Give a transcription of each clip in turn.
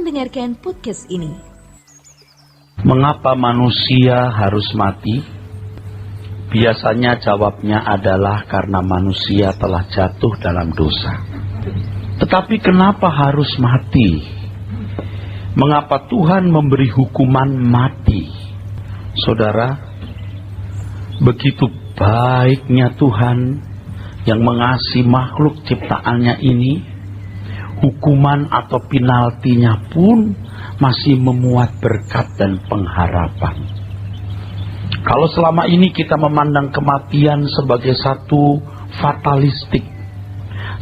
mendengarkan podcast ini. Mengapa manusia harus mati? Biasanya jawabnya adalah karena manusia telah jatuh dalam dosa. Tetapi kenapa harus mati? Mengapa Tuhan memberi hukuman mati? Saudara, begitu baiknya Tuhan yang mengasihi makhluk ciptaannya ini, hukuman atau penaltinya pun masih memuat berkat dan pengharapan. Kalau selama ini kita memandang kematian sebagai satu fatalistik,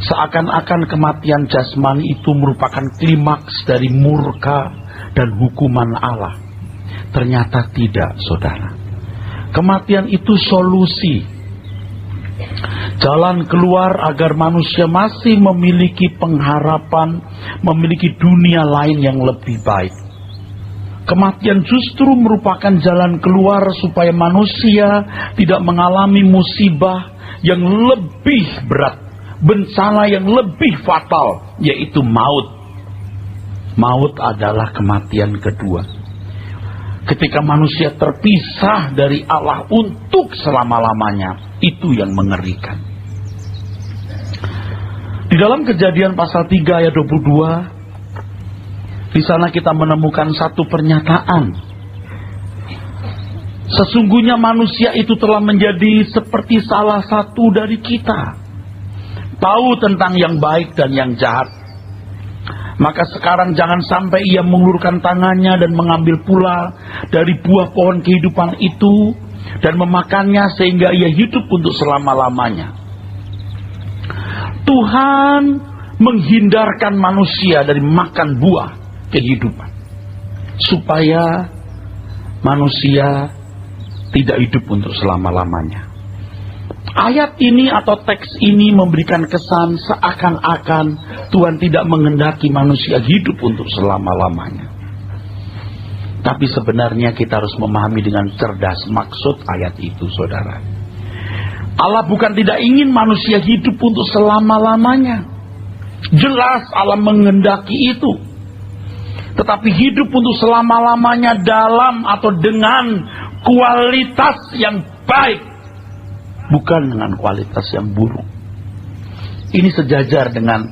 seakan-akan kematian jasmani itu merupakan klimaks dari murka dan hukuman Allah. Ternyata tidak, saudara. Kematian itu solusi, jalan keluar agar manusia masih memiliki pengharapan, memiliki dunia lain yang lebih baik. Kematian justru merupakan jalan keluar supaya manusia tidak mengalami musibah yang lebih berat, bencana yang lebih fatal, yaitu maut. Maut adalah kematian kedua. Ketika manusia terpisah dari Allah untuk selama-lamanya, itu yang mengerikan. Di dalam Kejadian pasal 3 ayat 22, di sana kita menemukan satu pernyataan. Sesungguhnya manusia itu telah menjadi seperti salah satu dari kita, tahu tentang yang baik dan yang jahat. Maka sekarang jangan sampai ia mengulurkan tangannya dan mengambil pula dari buah pohon kehidupan itu dan memakannya sehingga ia hidup untuk selama-lamanya. Tuhan menghindarkan manusia dari makan buah kehidupan supaya manusia tidak hidup untuk selama-lamanya. Ayat ini atau teks ini memberikan kesan seakan-akan Tuhan tidak menghendaki manusia hidup untuk selama-lamanya. Tapi sebenarnya kita harus memahami dengan cerdas maksud ayat itu, saudara. Allah bukan tidak ingin manusia hidup untuk selama-lamanya. Jelas Allah menghendaki itu. Tetapi hidup untuk selama-lamanya dalam atau dengan kualitas yang baik, bukan dengan kualitas yang buruk. Ini sejajar dengan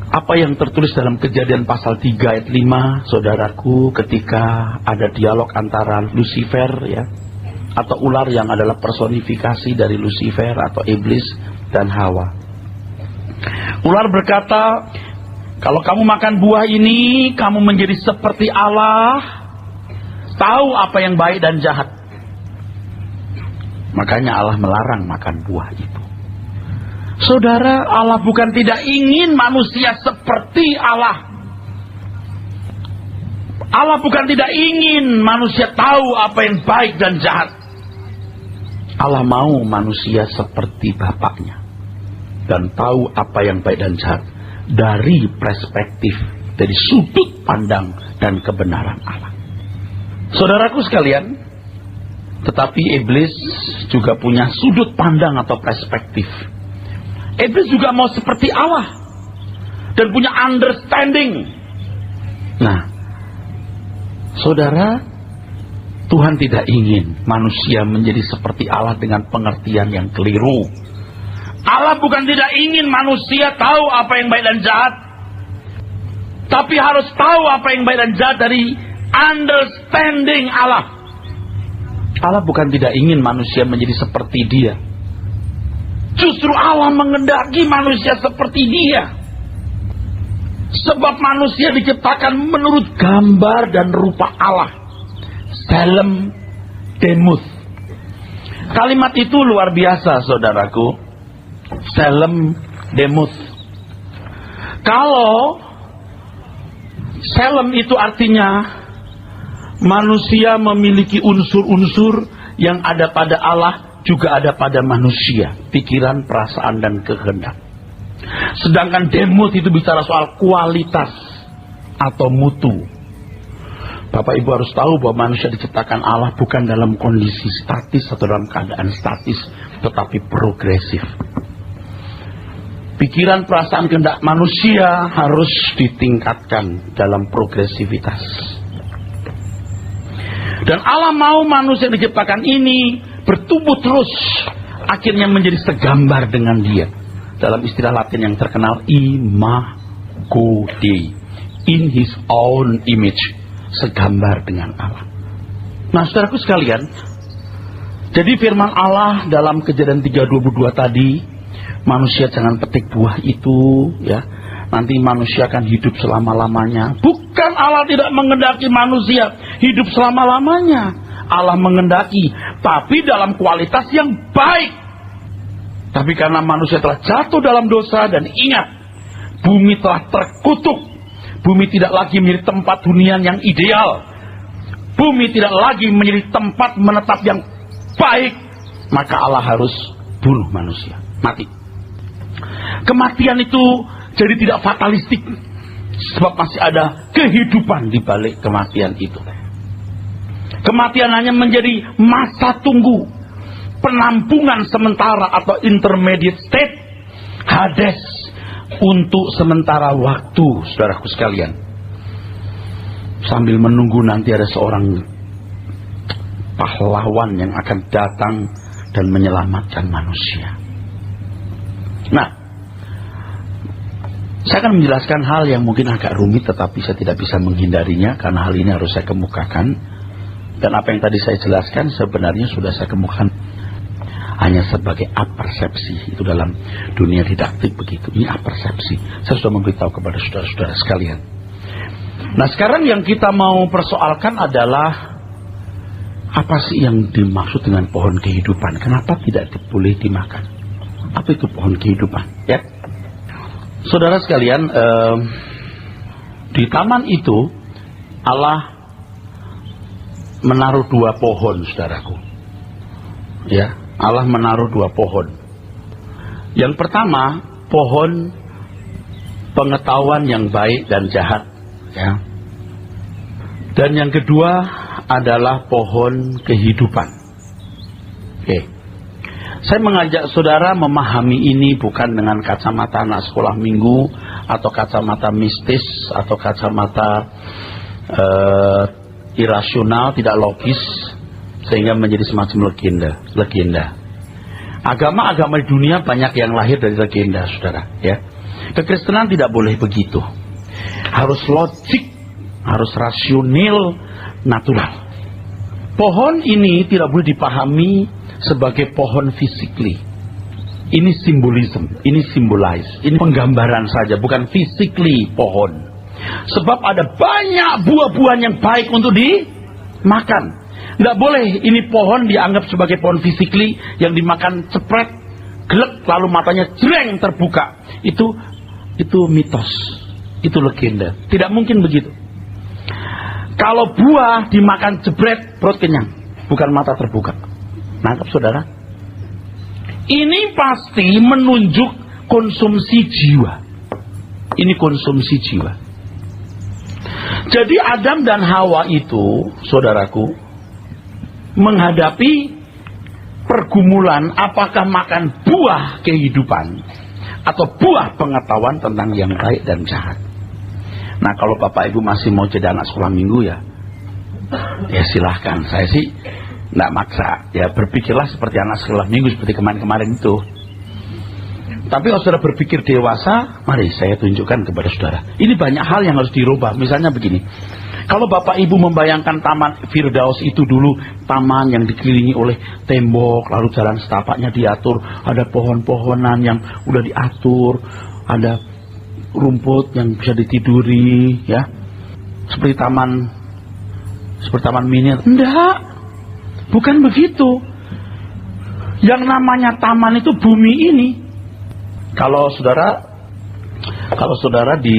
apa yang tertulis dalam Kejadian pasal 3 ayat 5, saudaraku, ketika ada dialog antara Lucifer ya, atau ular yang adalah personifikasi dari Lucifer atau iblis dan Hawa. Ular berkata, kalau kamu makan buah ini, kamu menjadi seperti Allah, tahu apa yang baik dan jahat. Makanya Allah melarang makan buah itu. Saudara, Allah bukan tidak ingin manusia seperti Allah. Allah bukan tidak ingin manusia tahu apa yang baik dan jahat. Allah mau manusia seperti Bapaknya dan tahu apa yang baik dan jahat dari perspektif, dari sudut pandang dan kebenaran Allah. Saudaraku sekalian, tetapi iblis juga punya sudut pandang atau perspektif. Iblis juga mau seperti Allah dan punya understanding. Nah, saudara, Tuhan tidak ingin manusia menjadi seperti Allah dengan pengertian yang keliru. Allah bukan tidak ingin manusia tahu apa yang baik dan jahat, tapi harus tahu apa yang baik dan jahat dari understanding Allah. Allah bukan tidak ingin manusia menjadi seperti Dia. Justru Allah menghendaki manusia seperti Dia. Sebab manusia diciptakan menurut gambar dan rupa Allah. Tselem Demuth. Kalimat itu luar biasa, saudaraku. Tselem Demuth. Kalau Tselem itu artinya manusia memiliki unsur-unsur yang ada pada Allah, juga ada pada manusia, pikiran, perasaan, dan kehendak. Sedangkan Demuth itu bicara soal kualitas atau mutu. Bapak Ibu harus tahu bahwa manusia diciptakan Allah bukan dalam kondisi statis atau dalam keadaan statis, tetapi progresif. Pikiran, perasaan, kehendak manusia harus ditingkatkan dalam progresivitas. Dan Allah mau manusia yang diciptakan ini bertumbuh terus, akhirnya menjadi segambar dengan Dia. Dalam istilah Latin yang terkenal, imago Dei, in His own image, segambar dengan Allah. Nah, saudaraku sekalian, jadi firman Allah dalam Kejadian 3:22 tadi, manusia jangan petik buah itu, ya. Nanti manusia akan hidup selama-lamanya. Bukan Allah tidak menghendaki manusia hidup selama-lamanya. Allah menghendaki, tapi dalam kualitas yang baik. Tapi karena manusia telah jatuh dalam dosa, dan ingat, bumi telah terkutuk. Bumi tidak lagi menjadi tempat hunian yang ideal. Bumi tidak lagi menjadi tempat menetap yang baik. Maka Allah harus bunuh manusia, mati. Kematian itu jadi tidak fatalistik, sebab masih ada kehidupan di balik kematian itu. Kematian hanya menjadi masa tunggu, penampungan sementara atau intermediate state, Hades, untuk sementara waktu, saudaraku sekalian. Sambil menunggu nanti ada seorang pahlawan yang akan datang dan menyelamatkan manusia. Nah, saya akan menjelaskan hal yang mungkin agak rumit, tetapi saya tidak bisa menghindarinya karena hal ini harus saya kemukakan. Dan apa yang tadi saya jelaskan sebenarnya sudah saya kemukakan hanya sebagai apersepsi. Itu dalam dunia didaktik begitu. Ini apersepsi. Saya sudah memberitahu kepada saudara-saudara sekalian. Nah, sekarang yang kita mau persoalkan adalah apa sih yang dimaksud dengan pohon kehidupan? Kenapa tidak boleh dimakan? Apa itu pohon kehidupan? Ya. Saudara sekalian, di taman itu Allah menaruh 2 pohon, saudaraku. Ya, Allah menaruh 2 pohon. Yang pertama, pohon pengetahuan yang baik dan jahat, ya. Dan yang kedua adalah pohon kehidupan. Oke. Saya mengajak saudara memahami ini bukan dengan kacamata anak sekolah minggu, atau kacamata mistis, atau kacamata irasional, tidak logis, sehingga menjadi semacam legenda. Agama-agama di dunia banyak yang lahir dari legenda, saudara. Ya, kekristenan tidak boleh begitu. Harus logik, harus rasional, natural. Pohon ini tidak boleh dipahami sebagai pohon physically. Ini simbolisme, ini symbolize, ini penggambaran saja, bukan physically pohon. Sebab ada banyak buah-buahan yang baik untuk dimakan. Tidak boleh ini pohon dianggap sebagai pohon physically yang dimakan cepret, gelek, lalu matanya jreng terbuka. Itu mitos, itu legenda. Tidak mungkin begitu. Kalau buah dimakan jebret, perut kenyang, bukan mata terbuka. Nangkap saudara? Ini pasti menunjuk konsumsi jiwa. Ini konsumsi jiwa. Jadi Adam dan Hawa itu, saudaraku, menghadapi pergumulan apakah makan buah kehidupan atau buah pengetahuan tentang yang baik dan jahat. Nah, kalau Bapak Ibu masih mau jadi anak sekolah minggu, ya silahkan. Saya sih tidak maksa, ya berpikirlah seperti anak sekolah minggu seperti kemarin-kemarin itu. Tapi kalau saudara berpikir dewasa, mari saya tunjukkan kepada saudara. Ini banyak hal yang harus dirubah. Misalnya begini, kalau Bapak Ibu membayangkan taman Firdaus itu dulu taman yang dikelilingi oleh tembok, lalu jalan setapaknya diatur, ada pohon-pohonan yang udah diatur, ada rumput yang bisa ditiduri, ya, seperti taman mini. Enggak, bukan begitu. Yang namanya taman itu bumi ini. Kalau saudara di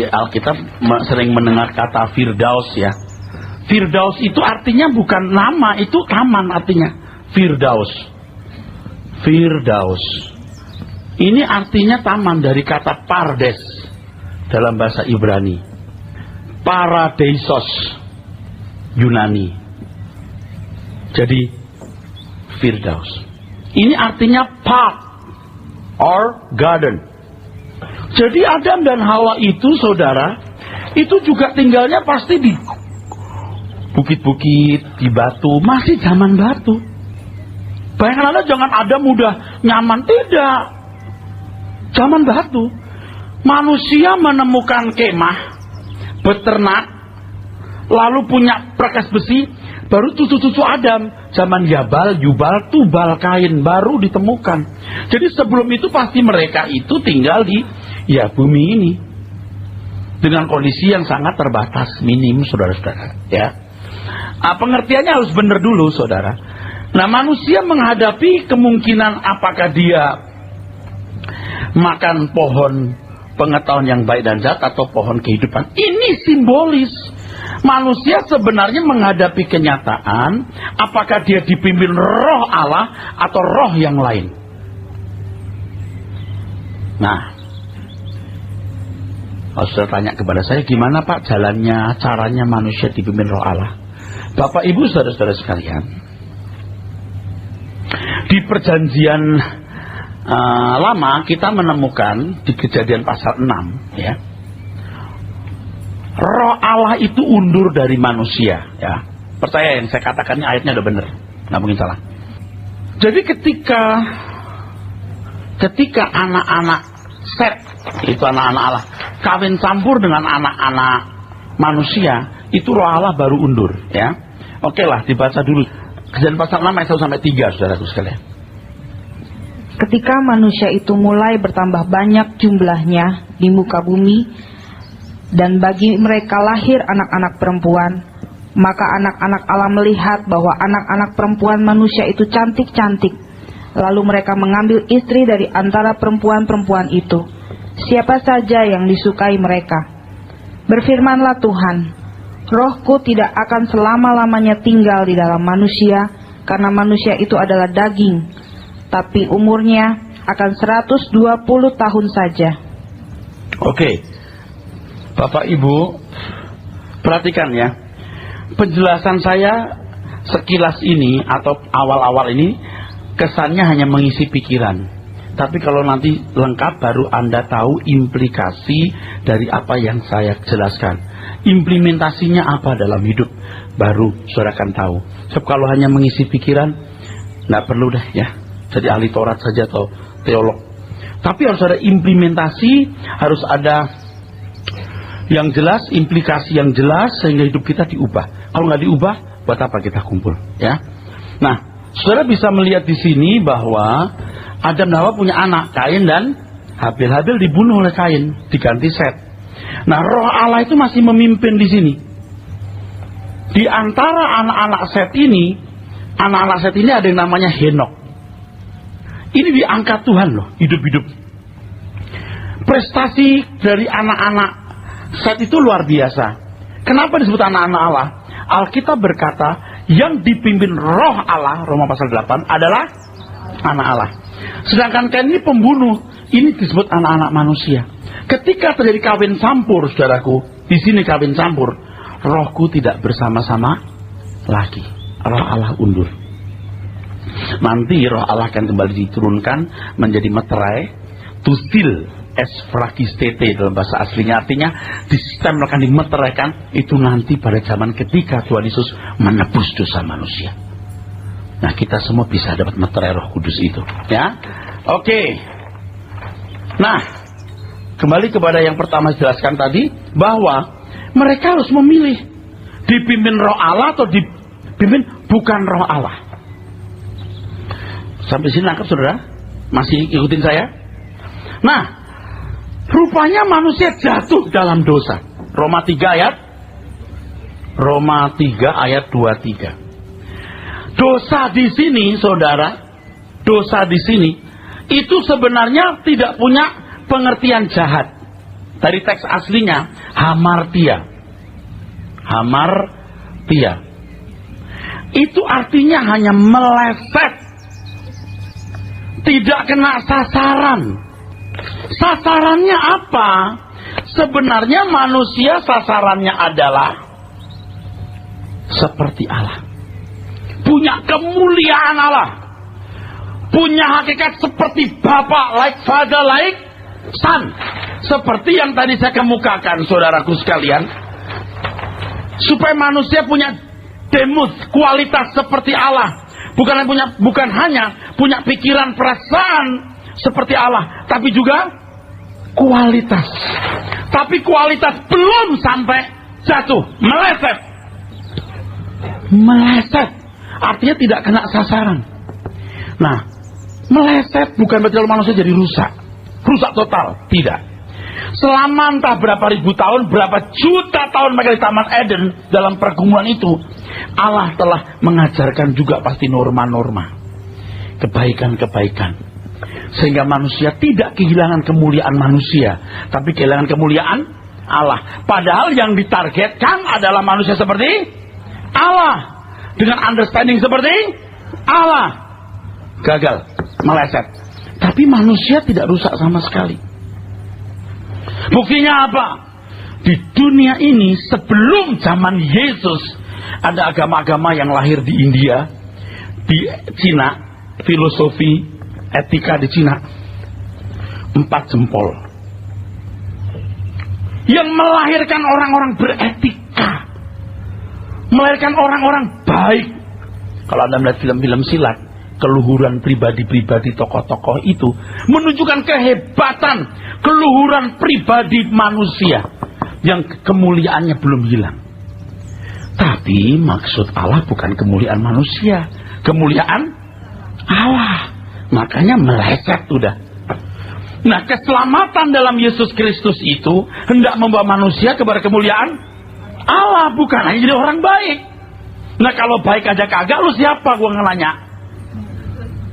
Alkitab sering mendengar kata Firdaus, ya. Firdaus itu artinya bukan nama, itu taman artinya. Firdaus. Ini artinya taman dari kata pardes dalam bahasa Ibrani. Paradeisos Yunani. Jadi Firdaus. Ini artinya park or garden. Jadi Adam dan Hawa itu, saudara, itu juga tinggalnya pasti di bukit-bukit, di batu, masih zaman batu. Bayangkan Anda, jangan Adam udah nyaman, tidak. Zaman batu. Manusia menemukan kemah, beternak, lalu punya perkas besi, baru cucu-cucu Adam. Zaman Yabal, Yubal, Tubal, Kain baru ditemukan. Jadi sebelum itu pasti mereka itu tinggal di bumi ini. Dengan kondisi yang sangat terbatas, minim, saudara-saudara. Ya. Pengertiannya harus benar dulu, saudara. Nah, manusia menghadapi kemungkinan apakah dia makan pohon pengetahuan yang baik dan jahat atau pohon kehidupan. Ini simbolis. Manusia sebenarnya menghadapi kenyataan apakah dia dipimpin roh Allah atau roh yang lain. Nah, kalau sudah tanya kepada saya, gimana Pak jalannya, caranya manusia dipimpin roh Allah? Bapak Ibu saudara-saudara sekalian, di perjanjian lama kita menemukan di Kejadian pasal 6, ya, roh Allah itu undur dari manusia, ya. Percaya yang saya katakannya, ayatnya udah benar, nggak mungkin salah. Jadi ketika anak-anak Set, itu anak-anak Allah, kawin campur dengan anak-anak manusia, itu roh Allah baru undur, ya. Oke lah, dibaca dulu Kejadian pasal 6 ayat 1 sampai 3, saudaraku sekalian. Ketika manusia itu mulai bertambah banyak jumlahnya di muka bumi, dan bagi mereka lahir anak-anak perempuan, maka anak-anak Allah melihat bahwa anak-anak perempuan manusia itu cantik-cantik. Lalu mereka mengambil istri dari antara perempuan-perempuan itu, siapa saja yang disukai mereka. Berfirmanlah Tuhan, Rohku tidak akan selama-lamanya tinggal di dalam manusia, karena manusia itu adalah daging, tapi umurnya akan 120 tahun saja. Oke, Bapak Ibu, perhatikan ya, penjelasan saya sekilas ini atau awal-awal ini kesannya hanya mengisi pikiran. Tapi kalau nanti lengkap baru Anda tahu implikasi dari apa yang saya jelaskan. Implementasinya apa dalam hidup, baru saudara akan tahu. Sebab kalau hanya mengisi pikiran, nggak perlu deh ya jadi ahli Taurat saja atau teolog. Tapi harus ada implementasi, harus ada yang jelas, implikasi yang jelas, sehingga hidup kita diubah. Kalau nggak diubah, buat apa kita kumpul, ya? Nah, saudara bisa melihat di sini bahwa Adam dan Hawa punya anak, Kain dan Habil. Habil dibunuh oleh Kain, diganti Set. Nah, roh Allah itu masih memimpin di sini. Di antara anak-anak Set ini ada yang namanya Henok. Ini diangkat Tuhan loh, hidup-hidup. Prestasi dari anak-anak Set itu luar biasa. Kenapa disebut anak-anak Allah? Alkitab berkata, yang dipimpin roh Allah, Roma pasal 8, adalah anak Allah. Sedangkan Kain ini pembunuh, ini disebut anak-anak manusia. Ketika terjadi kawin campur, saudaraku, di sini kawin campur, rohku tidak bersama-sama lagi. Roh Allah undur. Nanti roh Allah akan kembali diturunkan menjadi meterai, tustil, esfrakistete dalam bahasa aslinya, artinya akan dimeteraikan. Itu nanti pada zaman ketika Tuhan Yesus menebus dosa manusia. Nah, kita semua bisa dapat meterai Roh Kudus itu, ya. Oke. Nah, kembali kepada yang pertama dijelaskan tadi, bahwa mereka harus memilih dipimpin roh Allah atau dipimpin bukan roh Allah. Sampai sini nangkep, saudara? Masih ikutin saya? Nah, rupanya manusia jatuh dalam dosa. Roma 3 ayat 23. Dosa di sini, saudara, dosa di sini itu sebenarnya tidak punya pengertian jahat. Dari teks aslinya, hamartia. Hamartia. Itu artinya hanya meleset. Tidak kena sasaran. Sasarannya apa? Sebenarnya manusia sasarannya adalah seperti Allah. Punya kemuliaan Allah. Punya hakikat seperti Bapa, like Father, like Son. Seperti yang tadi saya kemukakan, saudaraku sekalian. Supaya manusia punya demos, kualitas seperti Allah. Bukan hanya punya pikiran, perasaan seperti Allah, tapi juga kualitas. Tapi kualitas belum sampai jatuh, meleset. Meleset artinya tidak kena sasaran. Nah, meleset bukan berarti manusia jadi rusak total, tidak. Selama entah berapa ribu tahun, berapa juta tahun mereka di Taman Eden, dalam pergumulan itu, Allah telah mengajarkan juga pasti norma-norma, kebaikan-kebaikan, sehingga manusia tidak kehilangan kemuliaan manusia, tapi kehilangan kemuliaan Allah. Padahal yang ditargetkan adalah manusia seperti Allah, dengan understanding seperti Allah. Gagal, meleset. Tapi manusia tidak rusak sama sekali. Buktinya apa? Di dunia ini sebelum zaman Yesus, ada agama-agama yang lahir di India, di Cina, filosofi, etika di Cina, 4 jempol, yang melahirkan orang-orang beretika, melahirkan orang-orang baik. Kalau Anda melihat film-film silat, keluhuran pribadi-pribadi tokoh-tokoh itu menunjukkan kehebatan, keluhuran pribadi manusia yang kemuliaannya belum hilang. Tapi maksud Allah bukan kemuliaan manusia, kemuliaan Allah. Makanya meleset udah. Nah, keselamatan dalam Yesus Kristus itu hendak membawa manusia kepada kemuliaan Allah, bukan hanya jadi orang baik. Nah, kalau baik aja kagak, lu siapa gua nanya?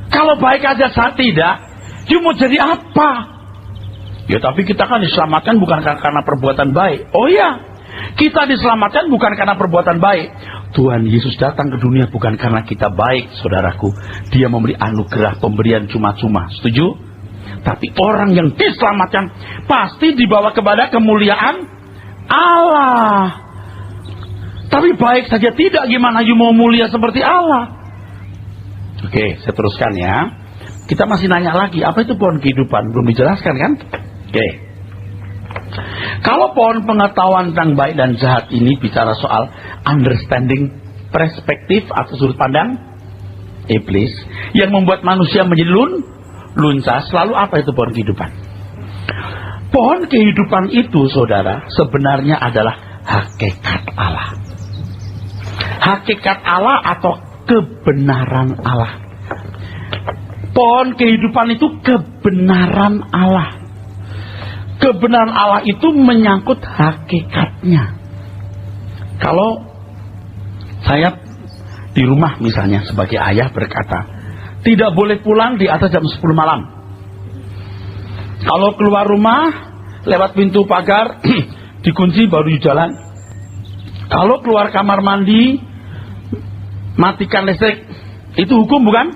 Kalau baik aja saat tidak, you mau jadi apa? Ya, tapi kita kan diselamatkan bukan karena perbuatan baik. Oh iya, kita diselamatkan bukan karena perbuatan baik. Tuhan Yesus datang ke dunia bukan karena kita baik, saudaraku. Dia memberi anugerah, pemberian cuma-cuma. Setuju? Tapi orang yang diselamatkan pasti dibawa kepada kemuliaan Allah. Tapi baik saja tidak, gimana you mau mulia seperti Allah? Oke, saya teruskan ya. Kita masih nanya lagi, apa itu pohon kehidupan? Belum dijelaskan kan? Oke. Kalau pohon pengetahuan tentang baik dan jahat ini bicara soal understanding, perspektif atau sudut pandang iblis yang membuat manusia menjadi luncas, lalu apa itu pohon kehidupan? Pohon kehidupan itu, saudara, sebenarnya adalah hakikat Allah. Hakikat Allah atau kebenaran Allah. Pohon kehidupan itu kebenaran Allah. Kebenaran Allah itu menyangkut hakikatnya. Kalau saya di rumah misalnya sebagai ayah berkata, tidak boleh pulang di atas jam 10 malam. Kalau keluar rumah lewat pintu pagar dikunci baru jalan. Kalau keluar kamar mandi matikan listrik, itu hukum bukan?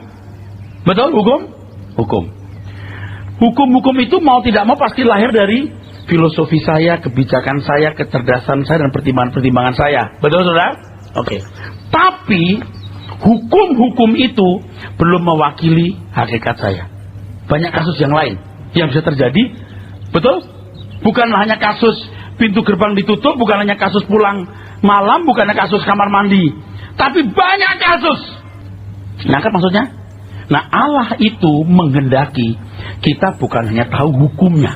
Betul hukum? Hukum. Hukum-hukum itu mau tidak mau pasti lahir dari filosofi saya, kebijakan saya, kecerdasan saya, dan pertimbangan-pertimbangan saya. Betul saudara? Oke. Tapi hukum-hukum itu belum mewakili hakikat saya. Banyak kasus yang lain yang bisa terjadi. Betul? Bukan hanya kasus pintu gerbang ditutup, bukan hanya kasus pulang malam, bukan hanya kasus kamar mandi. Tapi banyak kasus. Nangkap maksudnya? Nah, Allah itu menghendaki kita bukan hanya tahu hukumnya.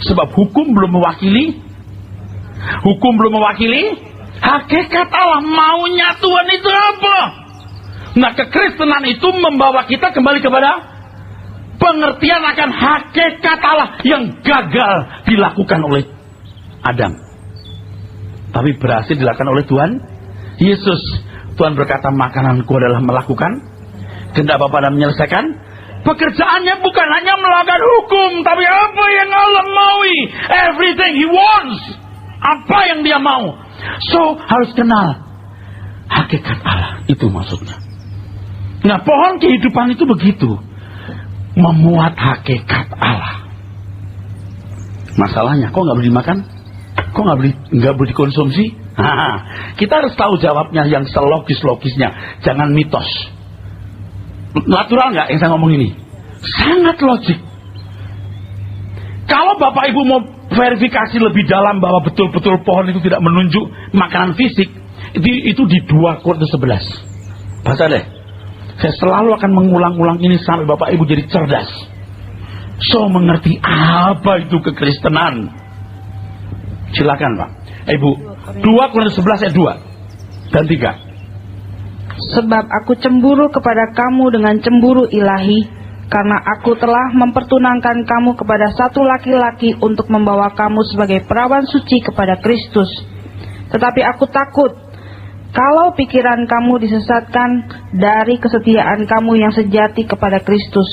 Sebab hukum belum mewakili hakikat Allah. Maunya Tuhan itu apa? Nah, kekristenan itu membawa kita kembali kepada pengertian akan hakikat Allah yang gagal dilakukan oleh Adam, tapi berhasil dilakukan oleh Tuhan Yesus. Tuhan berkata, makananku adalah melakukan kehendak Bapa dan menyelesaikan pekerjaannya, bukan hanya melakukan hukum, tapi apa yang Allah maui. Everything He wants. Apa yang Dia mau. So, harus kenal hakikat Allah. Itu maksudnya. Nah, pohon kehidupan itu begitu. Memuat hakikat Allah. Masalahnya, kok nggak boleh dimakan? Kok nggak boleh dikonsumsi? Kita harus tahu jawabnya yang selogis-logisnya. Jangan mitos. Natural nggak yang saya ngomong ini? Sangat logik. Kalau Bapak Ibu mau verifikasi lebih dalam bahwa betul-betul pohon itu tidak menunjuk makanan fisik, itu di 2 Korintus 11. Baca deh. Saya selalu akan mengulang-ulang ini sampai Bapak Ibu jadi cerdas. So mengerti apa itu kekristenan. Silakan Pak. Ibu, 2 Korintus 11 ayat 2 dan 3. Sebab aku cemburu kepada kamu dengan cemburu ilahi, karena aku telah mempertunangkan kamu kepada satu laki-laki untuk membawa kamu sebagai perawan suci kepada Kristus. Tetapi aku takut kalau pikiran kamu disesatkan dari kesetiaan kamu yang sejati kepada Kristus,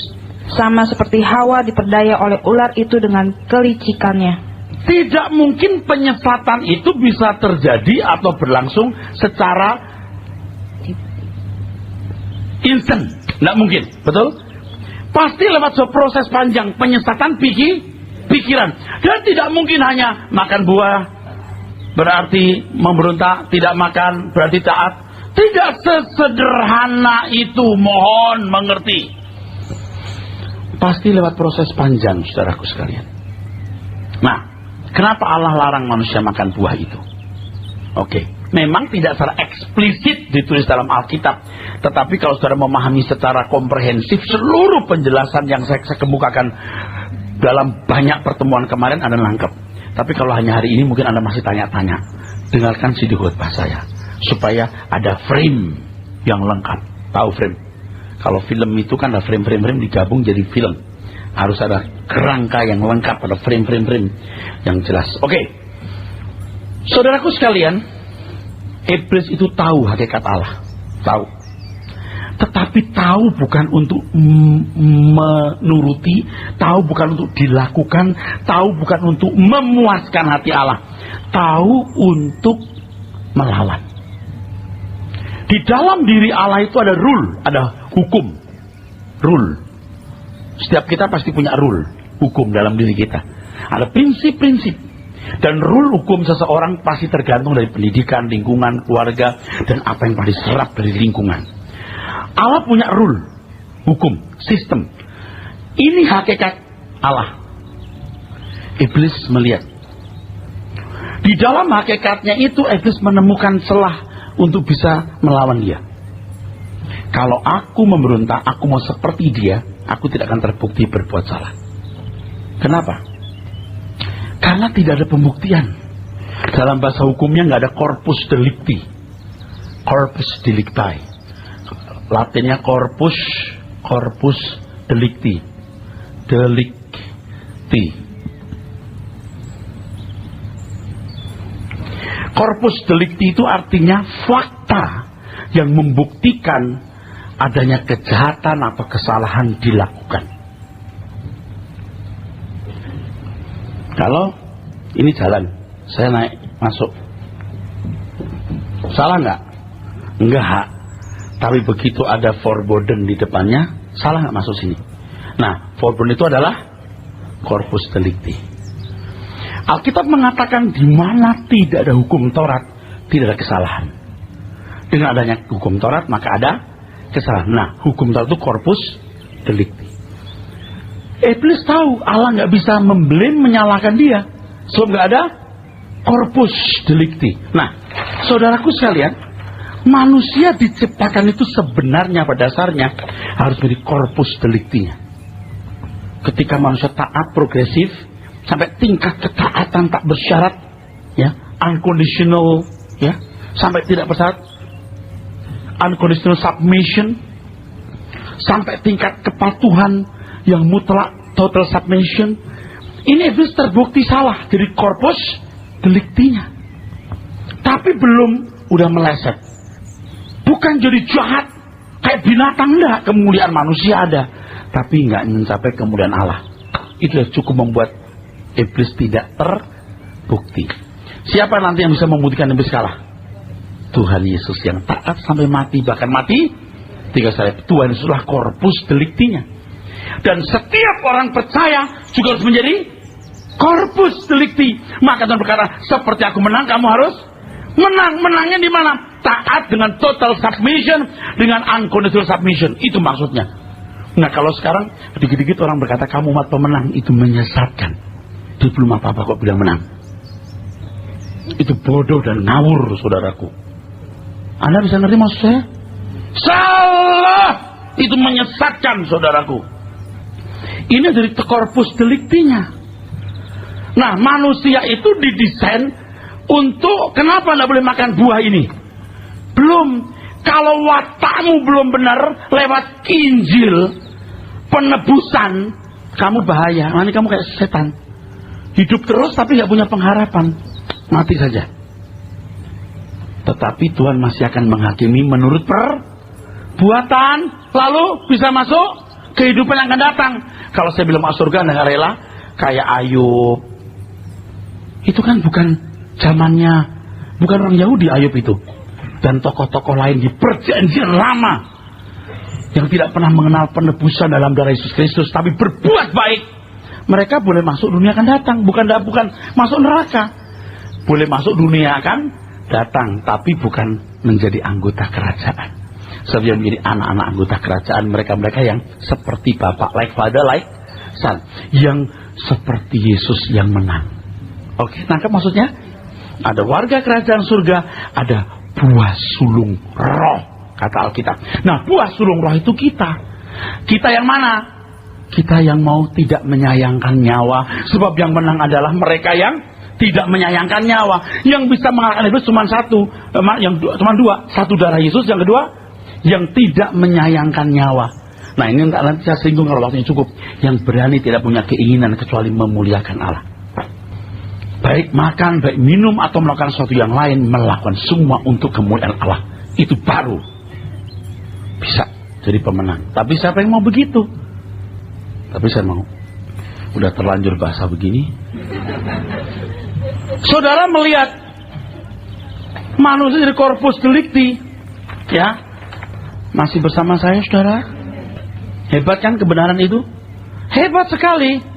sama seperti Hawa diperdaya oleh ular itu dengan kelicikannya. Tidak mungkin penyesatan itu bisa terjadi atau berlangsung secara instan. Tidak mungkin, betul? Pasti lewat sebuah proses panjang penyesatan pikiran. Dan tidak mungkin hanya makan buah berarti memberontak, tidak makan berarti taat. Tidak sesederhana itu, mohon mengerti. Pasti lewat proses panjang, saudaraku sekalian. Nah, kenapa Allah larang manusia makan buah itu? Oke. Memang tidak secara eksplisit ditulis dalam Alkitab, tetapi kalau saudara memahami secara komprehensif seluruh penjelasan yang saya kemukakan dalam banyak pertemuan kemarin, Anda lengkap. Tapi kalau hanya hari ini mungkin Anda masih tanya-tanya, dengarkan CD khotbah saya supaya ada frame yang lengkap. Tahu frame? Kalau film itu kan ada frame-frame digabung jadi film. Harus ada kerangka yang lengkap, ada frame-frame yang jelas. Oke. Saudaraku sekalian, iblis itu tahu hakikat Allah, tahu. Tetapi tahu bukan untuk menuruti, tahu bukan untuk dilakukan, tahu bukan untuk memuaskan hati Allah, tahu untuk melawan. Di dalam diri Allah itu ada rule, ada hukum. Rule. Setiap kita pasti punya rule, hukum dalam diri kita. Ada prinsip-prinsip. Dan rule hukum seseorang pasti tergantung dari pendidikan, lingkungan, keluarga, dan apa yang paling diserap dari lingkungan. Allah punya rule, hukum, sistem. Ini hakikat Allah. Iblis melihat. Di dalam hakikatnya itu, iblis menemukan celah untuk bisa melawan dia. Kalau aku memberontak, aku mau seperti dia, aku tidak akan terbukti berbuat salah. Kenapa? Karena tidak ada pembuktian. Dalam bahasa hukumnya nggak ada corpus delicti. Corpus delicti. Latinnya corpus delicti. Delicti. Corpus delicti itu artinya fakta yang membuktikan adanya kejahatan atau kesalahan dilakukan. Kalau ini jalan, saya naik, masuk. Salah nggak? Enggak. Tapi begitu ada forbidden di depannya, salah nggak masuk sini? Nah, forbidden itu adalah corpus delicti. Alkitab mengatakan di mana tidak ada hukum Taurat, tidak ada kesalahan. Dengan adanya hukum Taurat, maka ada kesalahan. Nah, hukum Taurat itu corpus delicti. Iblis tahu Allah nggak bisa menyalahkan dia, sebab nggak ada corpus delicti. Nah, saudaraku sekalian, manusia diciptakan itu sebenarnya pada dasarnya harus menjadi corpus delictinya. Ketika manusia taat progresif sampai tingkat ketaatan tak bersyarat, ya, unconditional, ya, sampai tidak bersyarat, unconditional submission, sampai tingkat kepatuhan yang mutlak, total submission. Ini iblis terbukti salah, jadi corpus delictinya. Tapi belum, udah meleset. Bukan jadi jahat kayak binatang, enggak. Kemuliaan manusia ada, tapi enggak mencapai kemuliaan Allah. Itu cukup membuat iblis tidak terbukti. Siapa nanti yang bisa membuktikan iblis kalah? Tuhan Yesus yang taat sampai mati, bahkan mati 3 kali. Tuhan Yesuslah corpus delictinya. Dan setiap orang percaya juga harus menjadi corpus delicti. Maka Tuhan berkata, seperti aku menang, kamu harus menang. Menangnya di mana? Taat dengan total submission, dengan unconditional submission. Itu maksudnya. Nah, kalau sekarang dikit-dikit orang berkata kamu umat pemenang, itu menyesatkan. Dia belum apa-apa kok bilang menang. Itu bodoh dan ngawur, saudaraku. Anda bisa ngerti maksud saya? Salah! Itu menyesatkan, saudaraku. Ini dari corpus delictinya. Nah, manusia itu didesain untuk, kenapa tidak boleh makan buah ini? Belum. Kalau watakmu belum benar, lewat Injil, penebusan, kamu bahaya. Nanti kamu kayak setan. Hidup terus tapi gak punya pengharapan. Mati saja. Tetapi Tuhan masih akan menghakimi menurut perbuatan. Lalu bisa masuk kehidupan yang akan datang. Kalau saya bilang masuk surga nggak rela, kayak Ayub. Itu kan bukan zamannya, bukan orang Yahudi Ayub itu. Dan tokoh-tokoh lain di perjanjian lama yang tidak pernah mengenal penebusan dalam darah Yesus Kristus, tapi berbuat baik, mereka boleh masuk dunia akan datang. Bukan masuk neraka. Boleh masuk dunia akan datang, tapi bukan menjadi anggota kerajaan. Sebab yang menjadi anak-anak anggota kerajaan, mereka-mereka yang seperti Bapak, like Father, like Son, yang seperti Yesus yang menang. Oke, nangkep maksudnya? Ada warga kerajaan surga, ada buah sulung roh, kata Alkitab. Nah, buah sulung roh itu kita. Kita yang mana? Kita yang mau tidak menyayangkan nyawa. Sebab yang menang adalah mereka yang tidak menyayangkan nyawa. Yang bisa mengalahkan iblis cuma satu, cuma dua. Satu darah Yesus, yang kedua yang tidak menyayangkan nyawa. Nah, ini nanti saya singgung kalau waktunya cukup. Yang berani tidak punya keinginan kecuali memuliakan Allah. Baik makan, baik minum atau melakukan sesuatu yang lain, melakukan semua untuk kemuliaan Allah. Itu baru bisa jadi pemenang. Tapi siapa yang mau begitu? Tapi saya mau. Udah terlanjur bahasa begini. Saudara melihat manusia dari corpus delicti, ya, masih bersama saya, saudara. Hebat kan kebenaran itu? Hebat sekali.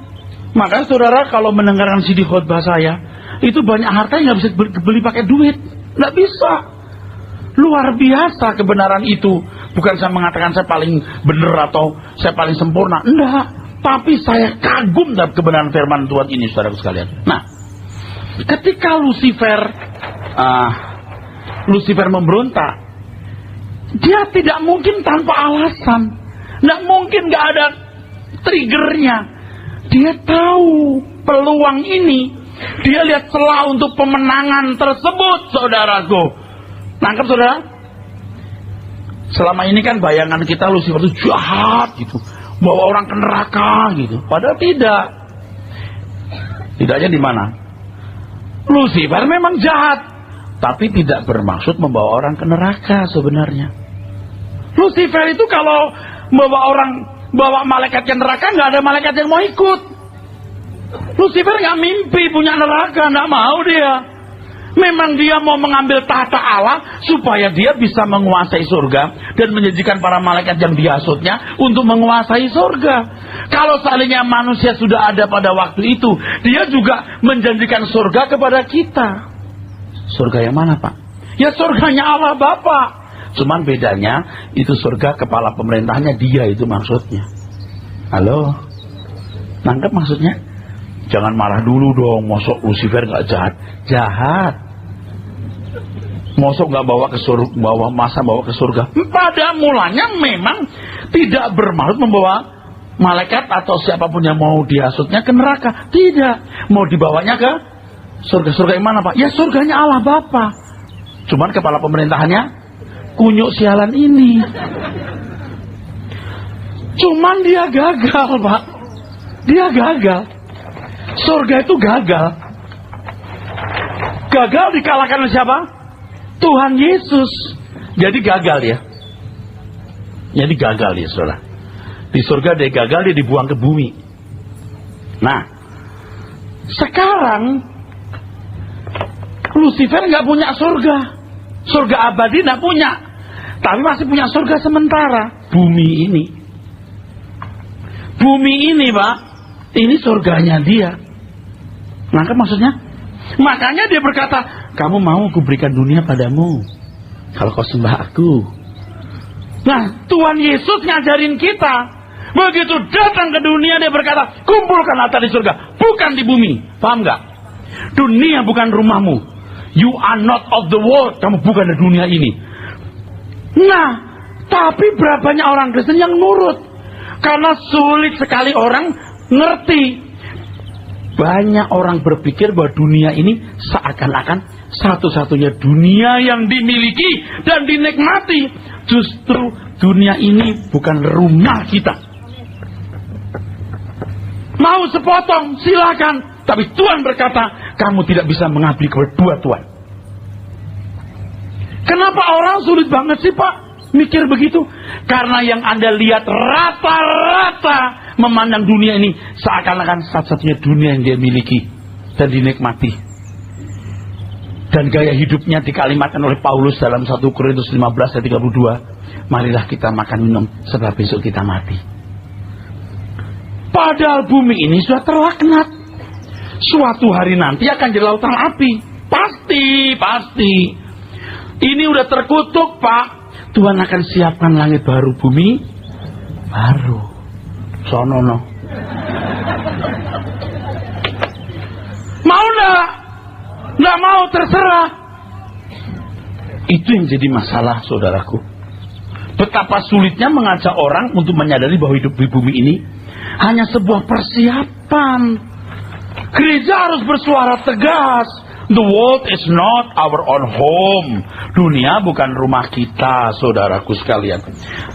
Maka saudara kalau mendengarkan CD khotbah saya, itu banyak harta yang nggak bisa beli pakai duit, nggak bisa. Luar biasa kebenaran itu. Bukan saya mengatakan saya paling benar atau saya paling sempurna, enggak. Tapi saya kagum terhadap kebenaran firman Tuhan ini, saudaraku sekalian. Nah, ketika Lucifer memberontak, dia tidak mungkin tanpa alasan. Tidak mungkin gak ada triggernya. Dia tahu peluang ini. Dia lihat celah untuk pemenangan tersebut, saudaraku. Nangkep, saudara? Selama ini kan bayangan kita Lucifer itu jahat gitu, bawa orang ke neraka gitu. Padahal tidak. Tidaknya di mana? Lucifer memang jahat, tapi tidak bermaksud membawa orang ke neraka sebenarnya. Lucifer itu kalau bawa malaikat ke neraka, nggak ada malaikat yang mau ikut. Lucifer nggak mimpi punya neraka, nggak mau dia. Memang dia mau mengambil tahta Allah supaya dia bisa menguasai surga dan menjanjikan para malaikat yang dihasutnya untuk menguasai surga. Kalau seandainya manusia sudah ada pada waktu itu, dia juga menjanjikan surga kepada kita. Surga yang mana, Pak? Ya surganya Allah Bapa. Cuman bedanya itu surga kepala pemerintahnya dia, itu maksudnya. Halo? Nangkep maksudnya? Jangan marah dulu dong, mosok Lucifer gak jahat. Jahat. Mosok gak bawa ke surga, bawa ke surga. Pada mulanya memang tidak bermaksud membawa malaikat atau siapapun yang mau dihasutnya ke neraka. Tidak. Mau dibawanya ke surga. Surga yang mana, Pak? Ya surganya Allah Bapa. Cuman kepala pemerintahannya kunyuk sialan ini. Cuman dia gagal, Pak. Dia gagal. Surga itu gagal. Gagal dikalahkan oleh siapa? Tuhan Yesus. Jadi gagal ya. Jadi gagal ya, saudara. Di surga dia gagal, dia dibuang ke bumi. Nah, sekarang Lucifer nggak punya surga. Surga abadi nggak punya. Tapi masih punya surga sementara. Bumi ini. Bumi ini, Pak. Ini surganya dia. Nangkep maksudnya? Makanya dia berkata, kamu mau kuberikan dunia padamu kalau kau sembah aku. Nah, Tuhan Yesus ngajarin kita. Begitu datang ke dunia, dia berkata, kumpulkan harta di surga, bukan di bumi. Paham nggak? Dunia bukan rumahmu. You are not of the world. Kamu bukan di dunia ini. Nah, tapi berapa banyak orang Kristen yang nurut? Karena sulit sekali orang ngerti. Banyak orang berpikir bahwa dunia ini seakan-akan satu-satunya dunia yang dimiliki dan dinikmati. Justru dunia ini bukan rumah kita. Mau sepotong, silakan. Tapi Tuhan berkata, kamu tidak bisa mengabdi kepada dua Tuhan. Kenapa orang sulit banget sih, Pak, mikir begitu? Karena yang Anda lihat rata-rata memandang dunia ini seakan-akan satu-satunya dunia yang dia miliki dan dinikmati. Dan gaya hidupnya dikalimatkan oleh Paulus dalam 1 Korintus 15 ayat 32. Marilah kita makan minum sebab besok kita mati. Padahal bumi ini sudah terlaknat. Suatu hari nanti akan jadi lautan api. Pasti. Ini udah terkutuk, Pak. Tuhan akan siapkan langit baru, bumi baru. Sonono. Mau enggak? Enggak mau, terserah. Itu yang jadi masalah, saudaraku. Betapa sulitnya mengajak orang untuk menyadari bahwa hidup di bumi ini hanya sebuah persiapan. Gereja harus bersuara tegas. The world is not our own home. Dunia bukan rumah kita, saudaraku sekalian.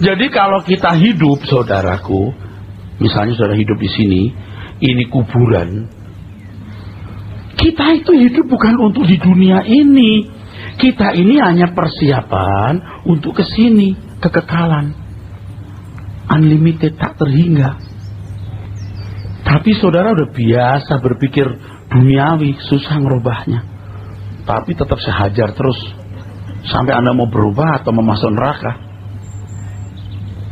Jadi kalau kita hidup, saudaraku, misalnya saudara hidup di sini, ini kuburan. Kita itu hidup bukan untuk di dunia ini. Kita ini hanya persiapan untuk ke sini, kekekalan. Unlimited, tak terhingga. Tapi saudara udah biasa berpikir duniawi, susah ngerubahnya. Tapi tetap saya hajar terus sampai Anda mau berubah atau mau masuk neraka.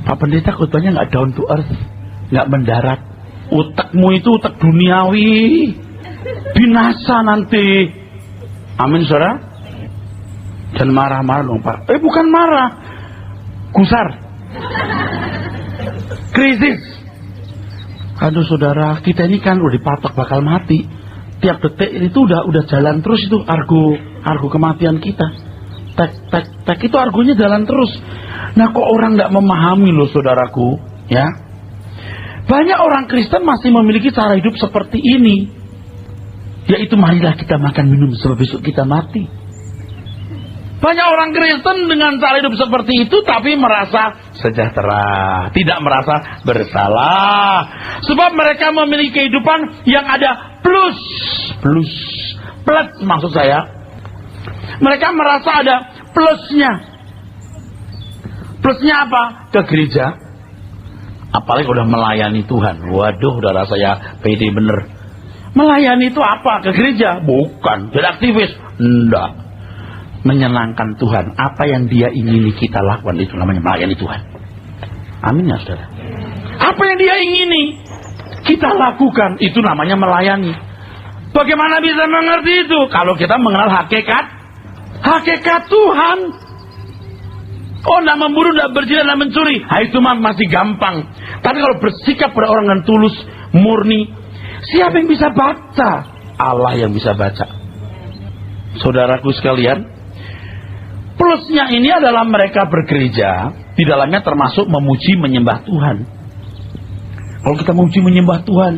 Pak Pendeta khotbahnya nggak down to earth, nggak mendarat. Utakmu itu utak duniawi, binasa nanti. Amin, saudara. Dan marah-marah dong, Pak. Bukan marah, gusar, krisis. Aduh saudara, kita ini kan udah dipatok bakal mati. Tiap detik itu udah jalan terus itu argo kematian kita. Tek itu argonya jalan terus. Nah, kok orang nggak memahami loh, saudaraku, ya? Banyak orang Kristen masih memiliki cara hidup seperti ini, yaitu marilah kita makan minum sebab besok kita mati. Banyak orang Kristen dengan cara hidup seperti itu tapi merasa sejahtera, tidak merasa bersalah. Sebab mereka memiliki kehidupan yang ada plus maksud saya. Mereka merasa ada plusnya. Plusnya apa? Ke gereja. Apalagi udah melayani Tuhan. Waduh, udah rasanya pede bener. Melayani itu apa? Ke gereja? Bukan. Jadi aktivis? Enggak. Menyenangkan Tuhan. Apa yang dia ingini kita lakukan itu namanya melayani Tuhan. Amin ya saudara. Apa yang dia ingini kita lakukan itu namanya melayani. Bagaimana bisa mengerti itu? Kalau kita mengenal hakikat Tuhan. Oh, tidak memburu, tidak berzina, tidak mencuri. Itu masih gampang. Tapi kalau bersikap pada orang yang tulus, murni, siapa yang bisa baca? Allah yang bisa baca. Saudaraku sekalian, plusnya ini adalah mereka bergereja, di dalamnya termasuk memuji menyembah Tuhan. Kalau kita memuji menyembah Tuhan,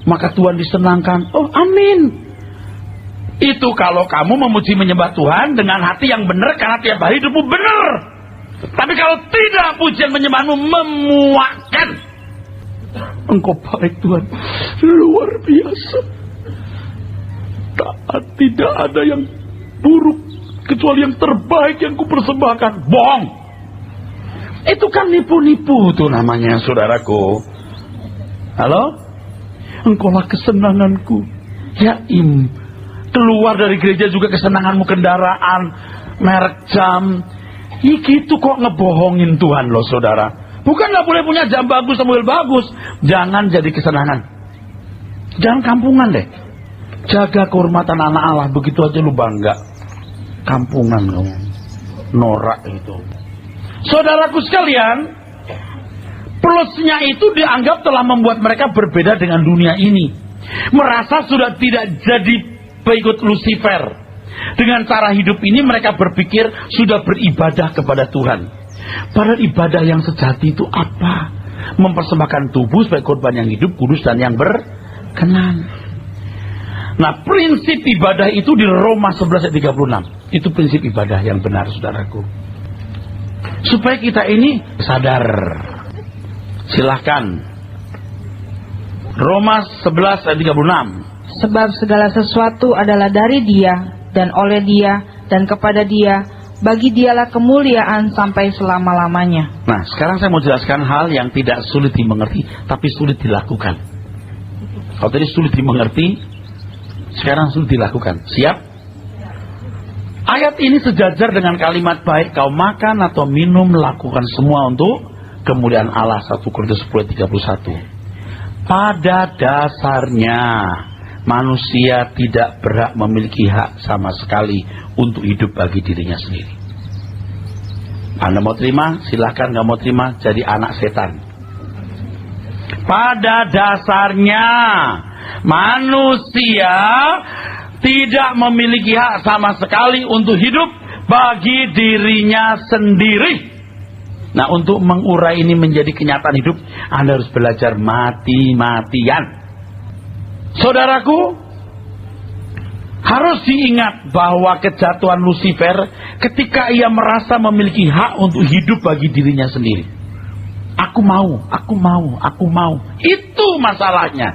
maka Tuhan disenangkan. Oh, amin. Itu kalau kamu memuji menyembah Tuhan dengan hati yang benar, karena tiap hari hidupmu benar. Tapi kalau tidak, pujian menyembahmu memuakkan. Engkau baik Tuhan, luar biasa. Tidak ada yang buruk kecuali yang terbaik yang kupersembahkan. Bohong. Itu kan nipu-nipu tuh namanya, saudaraku. Halo? Engkaulah kesenanganku. Ya keluar dari gereja juga kesenanganmu, kendaraan, merek jam. Gitu kok ngebohongin Tuhan loh, saudara. Bukan gak boleh punya jam bagus, mobil bagus. Jangan jadi kesenangan. Jangan kampungan deh. Jaga kehormatan anak Allah. Begitu aja lu bangga. Kampungan kamu. Norak itu. Saudaraku sekalian, plusnya itu dianggap telah membuat mereka berbeda dengan dunia ini. Merasa sudah tidak jadi pengikut Lucifer. Dengan cara hidup ini mereka berpikir sudah beribadah kepada Tuhan. Padahal ibadah yang sejati itu apa? Mempersembahkan tubuh sebagai korban yang hidup, kudus dan yang berkenan. Nah, prinsip ibadah itu di Roma 11 ayat 36. Itu prinsip ibadah yang benar, saudaraku. Supaya kita ini sadar. Silahkan. Roma 11 ayat 36. Sebab segala sesuatu adalah dari Dia, dan oleh Dia, dan kepada Dia, bagi Dialah kemuliaan sampai selama-lamanya. Nah, sekarang saya mau jelaskan hal yang tidak sulit dimengerti, tapi sulit dilakukan. Kalau tadi sulit dimengerti, sekarang sulit dilakukan. Siap? Ayat ini sejajar dengan kalimat baik kau makan atau minum, lakukan semua untuk kemuliaan Allah. 1 Korintus 10:31. Pada dasarnya manusia tidak berhak memiliki hak sama sekali untuk hidup bagi dirinya sendiri. Anda mau terima? Silahkan. Nggak mau terima, jadi anak setan. Pada dasarnya manusia tidak memiliki hak sama sekali untuk hidup bagi dirinya sendiri. Nah, untuk mengurai ini menjadi kenyataan hidup, Anda harus belajar mati-matian. Saudaraku, harus diingat bahwa kejatuhan Lucifer ketika ia merasa memiliki hak untuk hidup bagi dirinya sendiri. Aku mau. Itu masalahnya.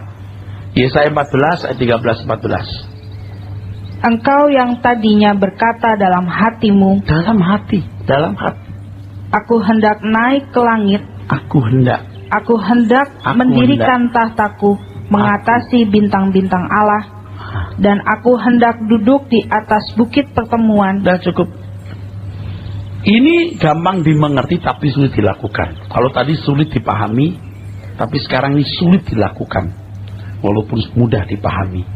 Yesaya 14 ayat 13-14. Engkau yang tadinya berkata dalam hatimu, Dalam hati. aku hendak naik ke langit, Aku hendak mendirikan tahtaku mengatasi bintang-bintang Allah, dan aku hendak duduk di atas bukit pertemuan. Sudah cukup. Ini gampang dimengerti tapi sulit dilakukan. Kalau tadi sulit dipahami, tapi sekarang ini sulit dilakukan, walaupun mudah dipahami.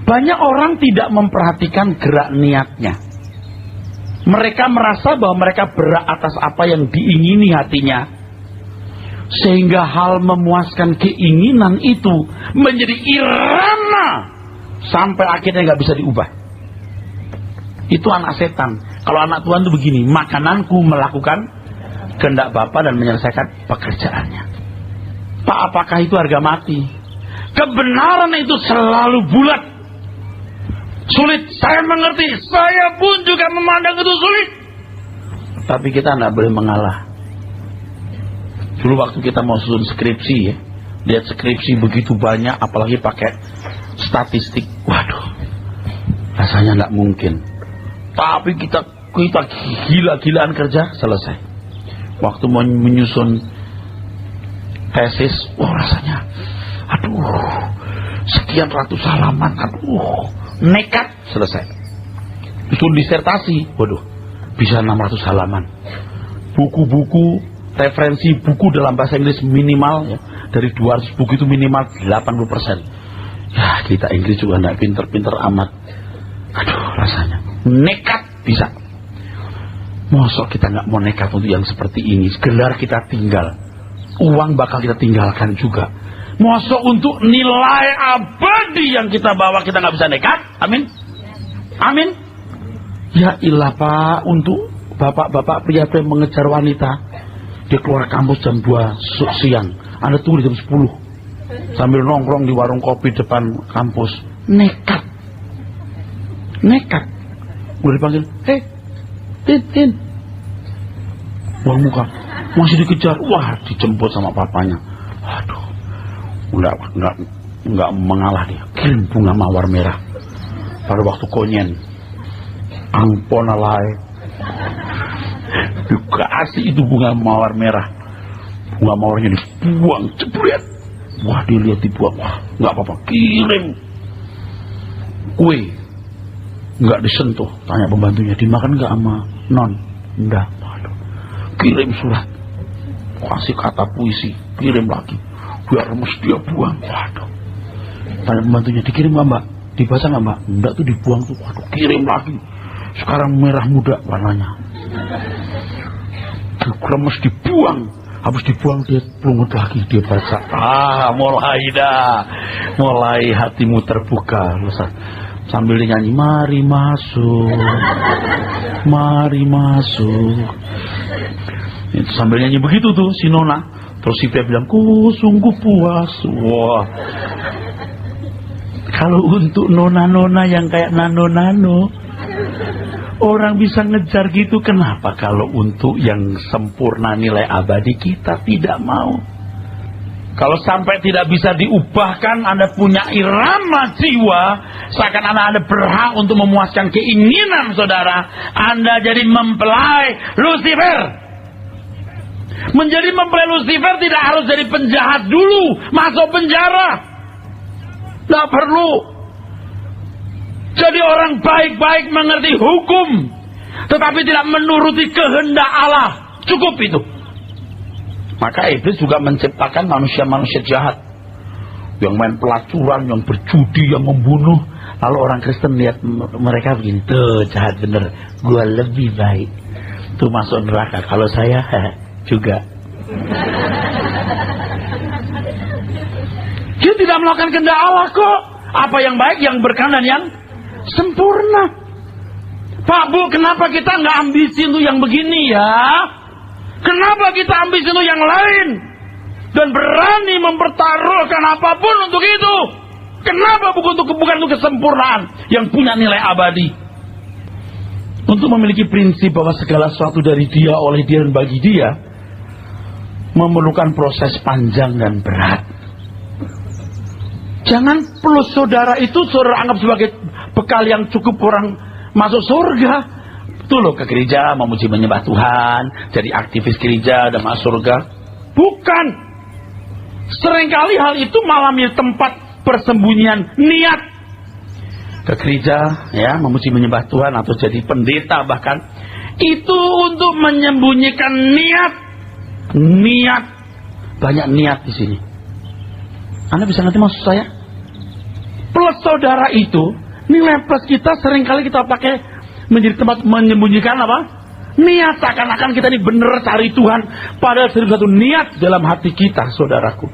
Banyak orang tidak memperhatikan gerak niatnya. Mereka merasa bahwa mereka berhak atas apa yang diingini hatinya, sehingga hal memuaskan keinginan itu menjadi irama sampai akhirnya nggak bisa diubah. Itu anak setan. Kalau anak Tuhan itu begini, makananku melakukan kehendak Bapa dan menyelesaikan pekerjaannya. Pak, apakah itu harga mati? Kebenaran itu selalu bulat. Sulit, saya mengerti. Saya pun juga memandang itu sulit. Tapi kita tidak boleh mengalah. Dulu waktu kita mau susun skripsi ya, lihat skripsi begitu banyak, apalagi pakai statistik, waduh, rasanya nggak mungkin. Tapi kita gila-gilaan kerja, selesai. Waktu mau menyusun tesis, wah rasanya, aduh, sekian ratus halaman, aduh, nekat, selesai. Susun disertasi, waduh, bisa 600 halaman. Buku-buku, referensi buku dalam bahasa Inggris minimal ya, dari 200 buku itu minimal 80%. Ya, kita Inggris juga tidak pinter-pinter amat. Aduh, rasanya nekat bisa. Mosok kita nggak mau nekat untuk yang seperti ini. Gelar kita tinggal, uang bakal kita tinggalkan juga. Mosok untuk nilai abadi yang kita bawa kita nggak bisa nekat. Amin. Amin. Ya ilah Pak, untuk bapak-bapak pria-pria mengejar wanita, dia keluar kampus jam 2 siang, Anda tunggu jam 10 sambil nongkrong di warung kopi depan kampus. Nekat. Udah dipanggil, hei Tin, buang muka, masih dikejar. Wah, dijemput sama papanya. Aduh, nggak mengalah dia. Kirim bunga mawar merah. Pada waktu konyen, ampun alai, dikasih itu bunga mawar merah. Bunga mawarnya dibuang, jebret. Wah, dilihat dibuang. Wah, nggak apa-apa, kirim kue. Nggak disentuh. Tanya pembantunya, dimakan nggak sama non? Enggak. Waduh. Kirim surat, kasih kata puisi, kirim lagi, biar mesti dia buang. Waduh. Tanya pembantunya, dikirim nggak Mbak? Dibaca nggak Mbak? Enggak, tuh dibuang tuh. Waduh, kirim lagi. Sekarang merah muda warnanya. Kremes dibuang. Habis dibuang dia pelungut lagi, dia baca. Mulai dah. Mulai hatimu terbuka. Sambil dia nyanyi, mari masuk. Mari masuk. Itu sambil nyanyi begitu tuh si Nona. Terus si Pia bilang, ku sungguh puas. Wah. Kalau untuk nona-nona yang kayak nano-nano, orang bisa ngejar gitu. Kenapa kalau untuk yang sempurna nilai abadi kita tidak mau? Kalau sampai tidak bisa diubahkan, Anda punya irama jiwa, seakan Anda berhak untuk memuaskan keinginan saudara, Anda jadi mempelai Lucifer. Menjadi mempelai Lucifer tidak harus jadi penjahat dulu, masuk penjara. Tidak perlu. Jadi orang baik-baik mengerti hukum, tetapi tidak menuruti kehendak Allah. Cukup itu. Maka iblis juga menciptakan manusia-manusia jahat, yang main pelacuran, yang berjudi, yang membunuh. Lalu orang Kristen lihat mereka begini, tuh jahat bener, gua lebih baik, tuh masuk neraka. Kalau saya juga. Dia tidak melakukan kehendak Allah kok. Apa yang baik, yang berkenan, dan yang sempurna. Pak Bu, kenapa kita nggak ambisi untuk yang begini ya? Kenapa kita ambisi untuk yang lain? Dan berani mempertaruhkan apapun untuk itu? Kenapa bukan untuk kesempurnaan yang punya nilai abadi? Untuk memiliki prinsip bahwa segala sesuatu dari Dia, oleh Dia, dan bagi Dia, memerlukan proses panjang dan berat. Jangan plus saudara itu saudara anggap sebagai bekal yang cukup orang masuk surga. Itu loh, ke gereja memuji menyembah Tuhan, jadi aktivis gereja dan masuk surga. Bukan. Seringkali hal itu malah menjadi tempat persembunyian niat. Ke gereja ya, memuji menyembah Tuhan atau jadi pendeta bahkan, itu untuk menyembunyikan niat. Niat. Banyak niat di sini. Anda bisa ngerti maksud saya? Plus saudara itu, nilai plus kita seringkali kita pakai menjadi tempat menyembunyikan apa? Niat, seakan-akan kita ini benar cari Tuhan, padahal satu niat dalam hati kita, saudaraku.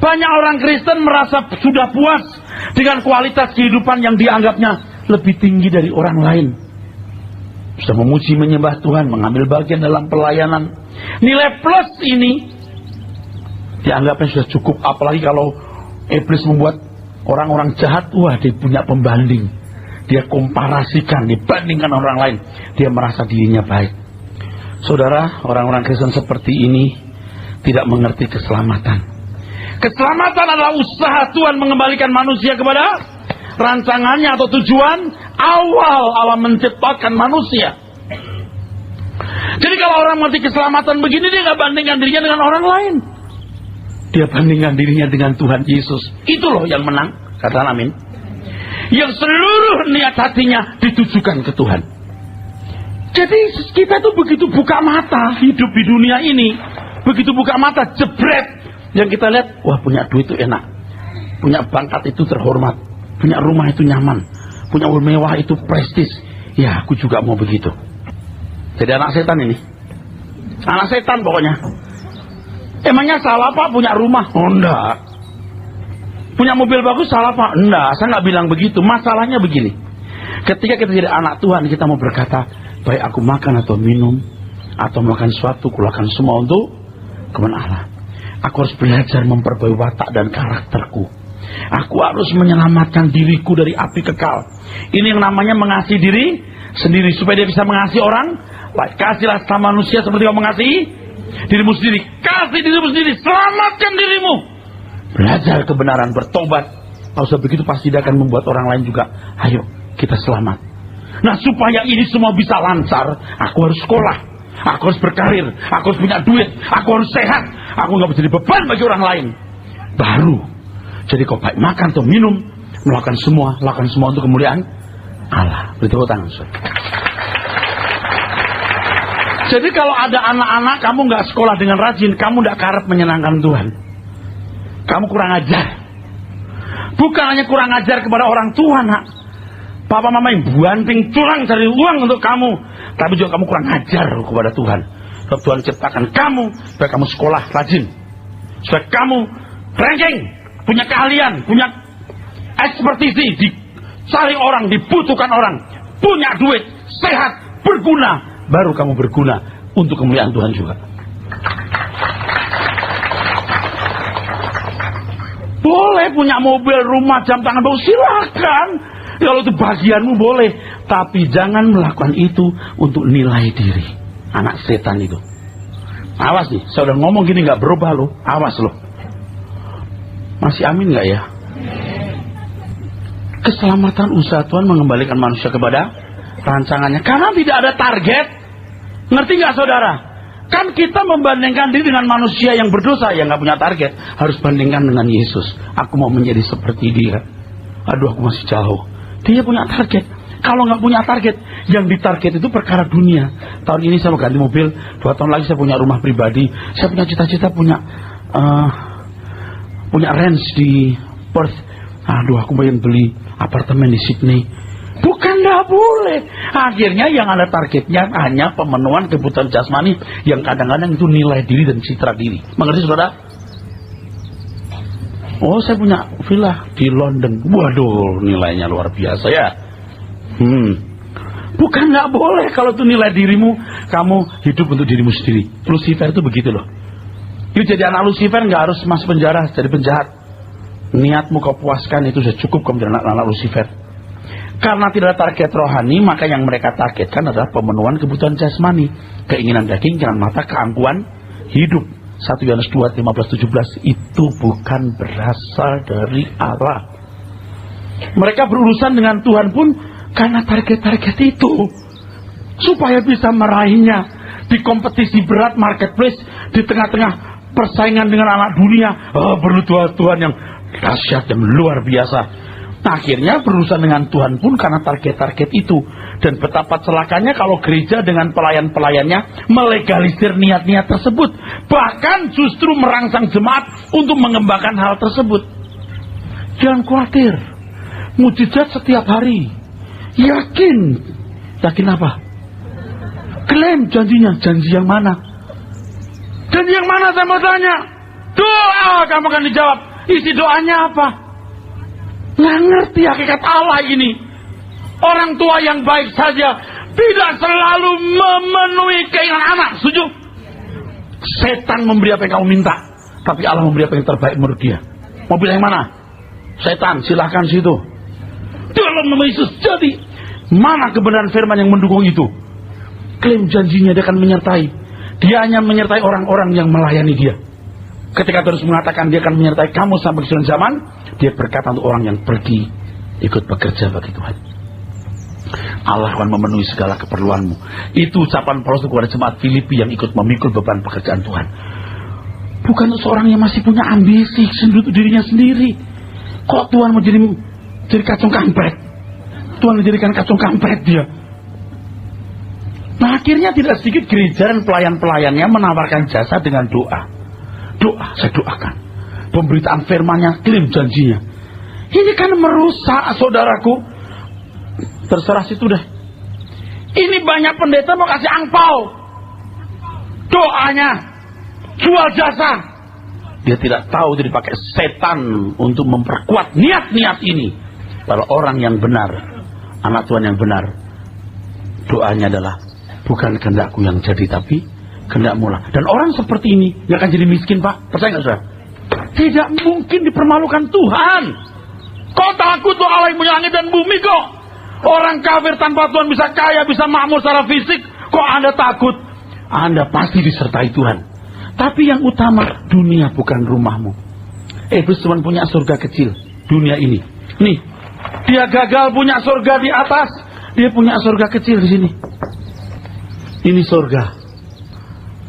Banyak orang Kristen merasa sudah puas dengan kualitas kehidupan yang dianggapnya lebih tinggi dari orang lain. Sudah memuji menyembah Tuhan, mengambil bagian dalam pelayanan. Nilai plus ini dianggapnya sudah cukup, apalagi kalau iblis membuat orang-orang jahat, wah dia punya pembanding. Dia komparasikan, dibandingkan orang lain. Dia merasa dirinya baik. Saudara, orang-orang Kristen seperti ini tidak mengerti keselamatan. Keselamatan adalah usaha Tuhan mengembalikan manusia kepada rancangannya atau tujuan awal Allah menciptakan manusia. Jadi kalau orang mengerti keselamatan begini, dia nggak bandingkan dirinya dengan orang lain. Dia bandingkan dirinya dengan Tuhan Yesus. Itu loh yang menang. Katakan amin. Yang seluruh niat hatinya ditujukan ke Tuhan. Jadi kita tuh begitu buka mata hidup di dunia ini. Begitu buka mata jebret. Yang kita lihat, wah punya duit itu enak. Punya pangkat itu terhormat. Punya rumah itu nyaman. Punya mobil mewah itu prestis. Ya aku juga mau begitu. Jadi anak setan ini. Anak setan pokoknya. Emangnya salah Pak punya rumah? Oh enggak. Punya mobil bagus salah Pak? Enggak, saya nggak bilang begitu. Masalahnya begini. Ketika kita jadi anak Tuhan, kita mau berkata, baik aku makan atau minum, atau melakukan sesuatu, kulakukan semua untuk kebenaran Allah. Aku harus belajar memperbaiki watak dan karakterku. Aku harus menyelamatkan diriku dari api kekal. Ini yang namanya mengasihi diri sendiri, supaya dia bisa mengasihi orang. Baik, kasihlah sama manusia seperti kamu mengasihi dirimu sendiri. Kasih dirimu sendiri, selamatkan dirimu. Belajar kebenaran, bertobat. Kalau sudah begitu pasti dia akan membuat orang lain juga, ayo kita selamat. Nah supaya ini semua bisa lancar, aku harus sekolah, aku harus berkarir, aku harus punya duit, aku harus sehat, aku nggak bisa jadi beban bagi orang lain. Baru jadi kau baik makan atau minum, lakukan semua untuk kemuliaan Allah. Beri tepuk tangan. Jadi kalau ada anak-anak kamu nggak sekolah dengan rajin, kamu nggak karep menyenangkan Tuhan. Kamu kurang ajar. Bukan hanya kurang ajar kepada orang tua, nak. Papa mama yang banting curang cari uang untuk kamu, tapi juga kamu kurang ajar kepada Tuhan. Sebab Tuhan ciptakan kamu supaya kamu sekolah rajin, supaya kamu ranking, punya keahlian, punya ekspertisi, dicari orang, dibutuhkan orang, punya duit, sehat, berguna, baru kamu berguna untuk kemuliaan Tuhan juga. Boleh punya mobil, rumah, jam tangan bagus, silakan. Kalau itu bagianmu boleh, tapi jangan melakukan itu untuk nilai diri. Anak setan itu. Awas nih, saya udah ngomong gini nggak berubah loh. Awas loh. Masih amin nggak ya? Keselamatan usaha Tuhan mengembalikan manusia kepada rancangannya. Karena tidak ada target. Ngerti nggak saudara? Kan kita membandingkan diri dengan manusia yang berdosa, yang nggak punya target. Harus bandingkan dengan Yesus. Aku mau menjadi seperti dia. Aduh, aku masih jauh. Dia punya target. Kalau nggak punya target, yang ditarget itu perkara dunia. Tahun ini saya mau ganti mobil, 2 tahun lagi saya punya rumah pribadi. Saya punya cita-cita punya ranch di Perth. Aduh, aku pengen beli apartemen di Sydney. Bukan, nggak boleh. Akhirnya yang ada targetnya hanya pemenuhan kebutuhan jasmani, yang kadang-kadang itu nilai diri dan citra diri. Mengerti saudara? Oh, saya punya villa di London. Waduh, nilainya luar biasa ya. Bukan, nggak boleh. Kalau itu nilai dirimu, kamu hidup untuk dirimu sendiri. Lucifer itu begitu loh. Yuk, jadi anak Lucifer nggak harus masuk penjara jadi penjahat. Niatmu kau puaskan, itu sudah cukup kamu jadi anak Lucifer. Karena tidak ada target rohani, maka yang mereka targetkan adalah pemenuhan kebutuhan jasmani, keinginan daging, keinginan mata, keangkuhan hidup. 1 Yohanes 2, 15-17 itu bukan berasal dari Allah. Mereka berurusan dengan Tuhan pun karena target-target itu, supaya bisa meraihnya di kompetisi berat marketplace, di tengah-tengah persaingan dengan anak dunia. Perlu Tuhan yang dahsyat, yang luar biasa. Nah, akhirnya berurusan dengan Tuhan pun karena target-target itu. Dan betapa celakanya kalau gereja dengan pelayan-pelayannya melegalisir niat-niat tersebut. Bahkan justru merangsang jemaat untuk mengembangkan hal tersebut. Jangan khawatir. Mujizat setiap hari. Yakin. Yakin apa? Klaim janjinya. Janji yang mana? Janji yang mana, saya mau tanya? Doa kamu akan dijawab. Isi doanya apa? Nggak ngerti hakikat Allah ini. Orang tua yang baik saja tidak selalu memenuhi keinginan anak. Setuju? Setan memberi apa yang kamu minta, tapi Allah memberi apa yang terbaik menurut dia. Mobil yang mana? Setan, silahkan situ. Dalam nama Yesus. Jadi mana kebenaran firman yang mendukung itu? Klaim janjinya dia akan menyertai. Dia hanya menyertai orang-orang yang melayani dia. Ketika terus mengatakan dia akan menyertai kamu sampai akhir zaman, dia berkata untuk orang yang pergi ikut bekerja bagi Tuhan. Allah akan memenuhi segala keperluanmu. Itu ucapan Paulus kepada jemaat Filipi yang ikut memikul beban pekerjaan Tuhan. Bukan seorang yang masih punya ambisi untuk dirinya sendiri. Kok Tuhan mau jadi kacung kampret? Tuhan menjadikan kacung kampret dia. Nah, akhirnya tidak sedikit gereja dan pelayan-pelayannya menawarkan jasa dengan doa. Doa, saya doakan. Pemberitaan firman-Nya, klaim janjinya. Ini kan merusak, saudaraku. Terserah situ deh. Ini banyak pendeta mau kasih angpau. Doanya, jual jasa. Dia tidak tahu dia dipakai setan untuk memperkuat niat-niat ini. Kalau orang yang benar, anak Tuhan yang benar, doanya adalah bukan kehendakku yang jadi, tapi kehendakmu lah. Dan orang seperti ini yang akan jadi miskin, Pak. Percaya nggak, saudara? Tidak mungkin dipermalukan Tuhan. Kau takut loh Allah yang punya langit dan bumi kok. Orang kafir tanpa Tuhan bisa kaya, bisa makmur secara fisik. Kok Anda takut? Anda pasti disertai Tuhan. Tapi yang utama, dunia bukan rumahmu. Iblis cuma punya surga kecil, dunia ini. Nih, dia gagal punya surga di atas, dia punya surga kecil di sini. Ini surga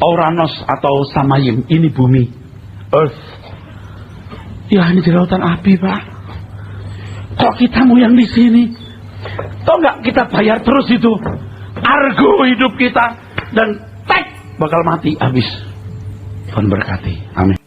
Uranus atau Samayim, ini bumi, Earth. Ya, ini di lautan api, Pak. Kok kita mau yang di sini? Tahu nggak, kita bayar terus itu. Argo hidup kita, dan tek bakal mati habis. Tuhan berkati. Amin.